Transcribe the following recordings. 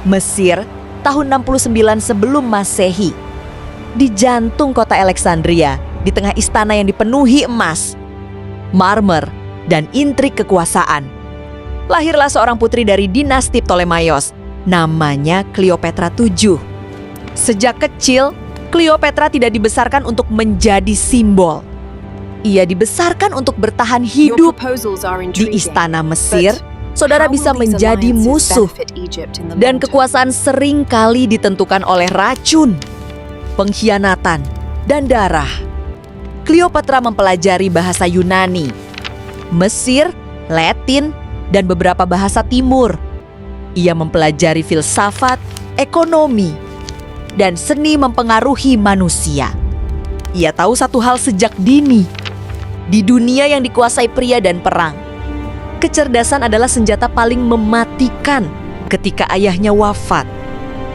Mesir, tahun 69 sebelum Masehi. Di jantung kota Alexandria, di tengah istana yang dipenuhi emas, marmer, dan intrik kekuasaan, lahirlah seorang putri dari dinasti Ptolemaios, namanya Cleopatra VII. Sejak kecil, Cleopatra tidak dibesarkan untuk menjadi simbol. Ia dibesarkan untuk bertahan hidup. Di istana Mesir, saudara bisa menjadi musuh, dan kekuasaan sering kali ditentukan oleh racun, pengkhianatan, dan darah. Cleopatra mempelajari bahasa Yunani, Mesir, Latin, dan beberapa bahasa Timur. Ia mempelajari filsafat, ekonomi, dan seni mempengaruhi manusia. Ia tahu satu hal sejak dini. Di dunia yang dikuasai pria dan perang, kecerdasan adalah senjata paling mematikan. Ketika ayahnya wafat,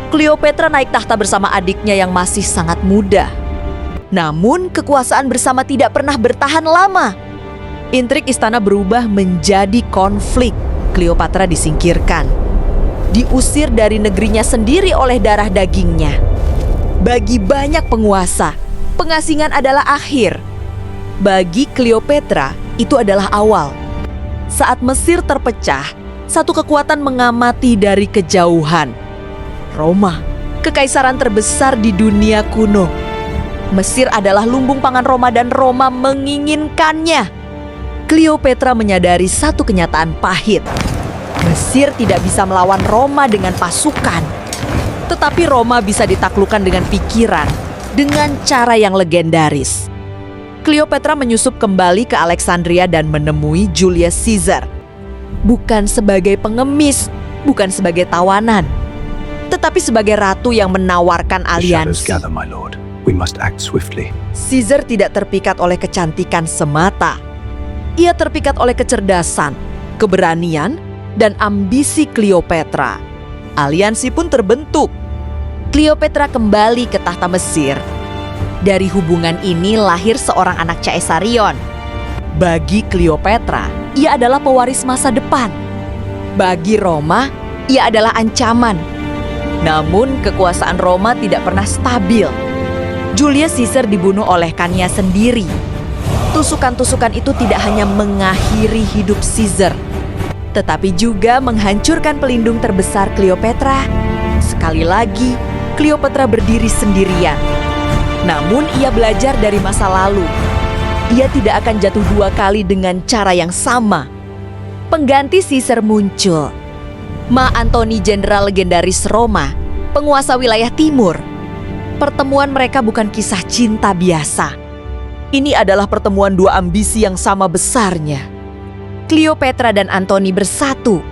Cleopatra naik tahta bersama adiknya yang masih sangat muda. Namun kekuasaan bersama tidak pernah bertahan lama. Intrik istana berubah menjadi konflik. Cleopatra disingkirkan, diusir dari negerinya sendiri oleh darah dagingnya. Bagi banyak penguasa, pengasingan adalah akhir. Bagi Cleopatra, itu adalah awal. Saat Mesir terpecah, satu kekuatan mengamati dari kejauhan. Roma, kekaisaran terbesar di dunia kuno. Mesir adalah lumbung pangan Roma dan Roma menginginkannya. Cleopatra menyadari satu kenyataan pahit. Mesir tidak bisa melawan Roma dengan pasukan. Tetapi Roma bisa ditaklukkan dengan pikiran, dengan cara yang legendaris. Cleopatra menyusup kembali ke Alexandria dan menemui Julius Caesar. Bukan sebagai pengemis, bukan sebagai tawanan, tetapi sebagai ratu yang menawarkan aliansi. Caesar tidak terpikat oleh kecantikan semata. Ia terpikat oleh kecerdasan, keberanian, dan ambisi Cleopatra. Aliansi pun terbentuk. Cleopatra kembali ke tahta Mesir. Dari hubungan ini lahir seorang anak Caesarion. Bagi Cleopatra, ia adalah pewaris masa depan. Bagi Roma, ia adalah ancaman. Namun kekuasaan Roma tidak pernah stabil. Julius Caesar dibunuh oleh kannya sendiri. Tusukan-tusukan itu tidak hanya mengakhiri hidup Caesar, tetapi juga menghancurkan pelindung terbesar Cleopatra. Sekali lagi, Cleopatra berdiri sendirian. Namun ia belajar dari masa lalu. Ia tidak akan jatuh dua kali dengan cara yang sama. Pengganti Caesar muncul. Mark Antony, jenderal legendaris Roma, penguasa wilayah timur. Pertemuan mereka bukan kisah cinta biasa. Ini adalah pertemuan dua ambisi yang sama besarnya. Cleopatra dan Antony bersatu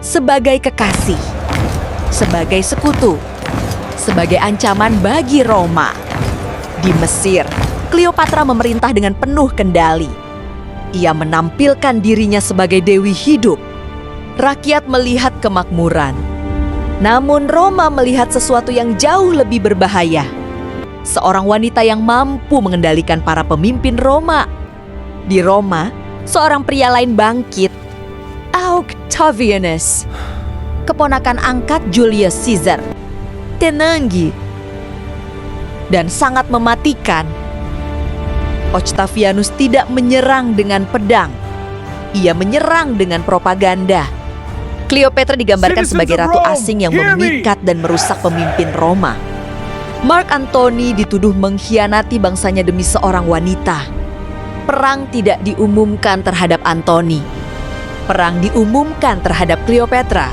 sebagai kekasih, sebagai sekutu, sebagai ancaman bagi Roma. Di Mesir, Cleopatra memerintah dengan penuh kendali. Ia menampilkan dirinya sebagai dewi hidup. Rakyat melihat kemakmuran. Namun Roma melihat sesuatu yang jauh lebih berbahaya. Seorang wanita yang mampu mengendalikan para pemimpin Roma. Di Roma, seorang pria lain bangkit. Octavianus, keponakan angkat Julius Caesar. Tenanggi dan sangat mematikan. Octavianus tidak menyerang dengan pedang. Ia menyerang dengan propaganda. Cleopatra digambarkan sebagai ratu asing yang memikat dan merusak pemimpin Roma. Mark Antony dituduh mengkhianati bangsanya demi seorang wanita. Perang tidak diumumkan terhadap Antony. Perang diumumkan terhadap Cleopatra.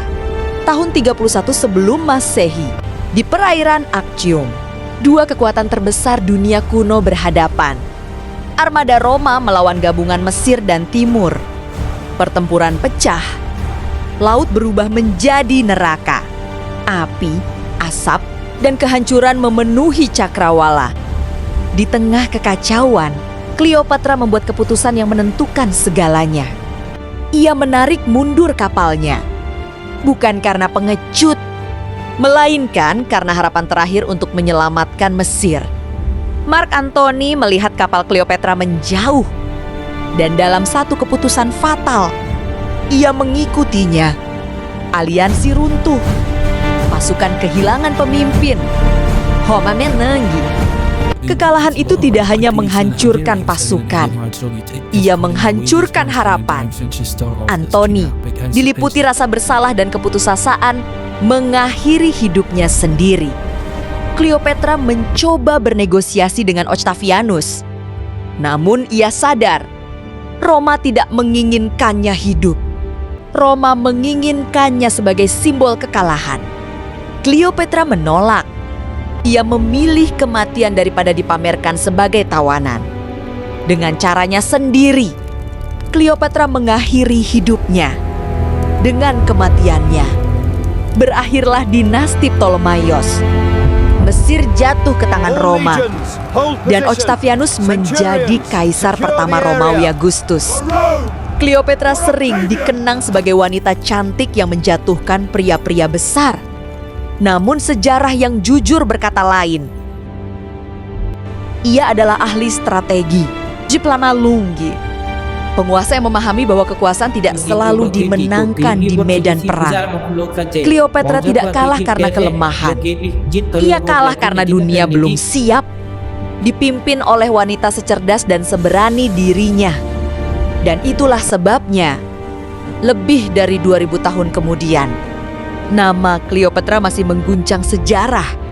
Tahun 31 sebelum Masehi, di perairan Actium. Dua kekuatan terbesar dunia kuno berhadapan. Armada Roma melawan gabungan Mesir dan Timur. Pertempuran pecah. Laut berubah menjadi neraka. Api, asap, dan kehancuran memenuhi cakrawala. Di tengah kekacauan, Cleopatra membuat keputusan yang menentukan segalanya. Ia menarik mundur kapalnya. Bukan karena pengecut, melainkan karena harapan terakhir untuk menyelamatkan Mesir. Mark Antony melihat kapal Cleopatra menjauh, dan dalam satu keputusan fatal, ia mengikutinya. Aliansi runtuh, pasukan pasukan kehilangan pemimpin. Homa menenggi. Kekalahan itu tidak hanya menghancurkan pasukan, ia menghancurkan harapan. Antoni, diliputi rasa bersalah dan keputusasaan, mengakhiri hidupnya sendiri. Cleopatra mencoba bernegosiasi dengan Octavianus. Namun ia sadar, Roma tidak menginginkannya hidup. Roma menginginkannya sebagai simbol kekalahan. Cleopatra menolak. Ia memilih kematian daripada dipamerkan sebagai tawanan. Dengan caranya sendiri, Cleopatra mengakhiri hidupnya. Dengan kematiannya, berakhirlah dinasti Ptolemaios. Mesir jatuh ke tangan Roma, dan Octavianus menjadi kaisar pertama Romawi Agustus. Cleopatra sering dikenang sebagai wanita cantik yang menjatuhkan pria-pria besar. Namun sejarah yang jujur berkata lain. Ia adalah ahli strategi, Jiplana Lunggi, penguasa yang memahami bahwa kekuasaan tidak selalu dimenangkan di medan perang. Cleopatra tidak kalah karena kelemahan. Ia kalah karena dunia belum siap, dipimpin oleh wanita secerdas dan seberani dirinya. Dan itulah sebabnya, lebih dari 2000 tahun kemudian, nama Cleopatra masih mengguncang sejarah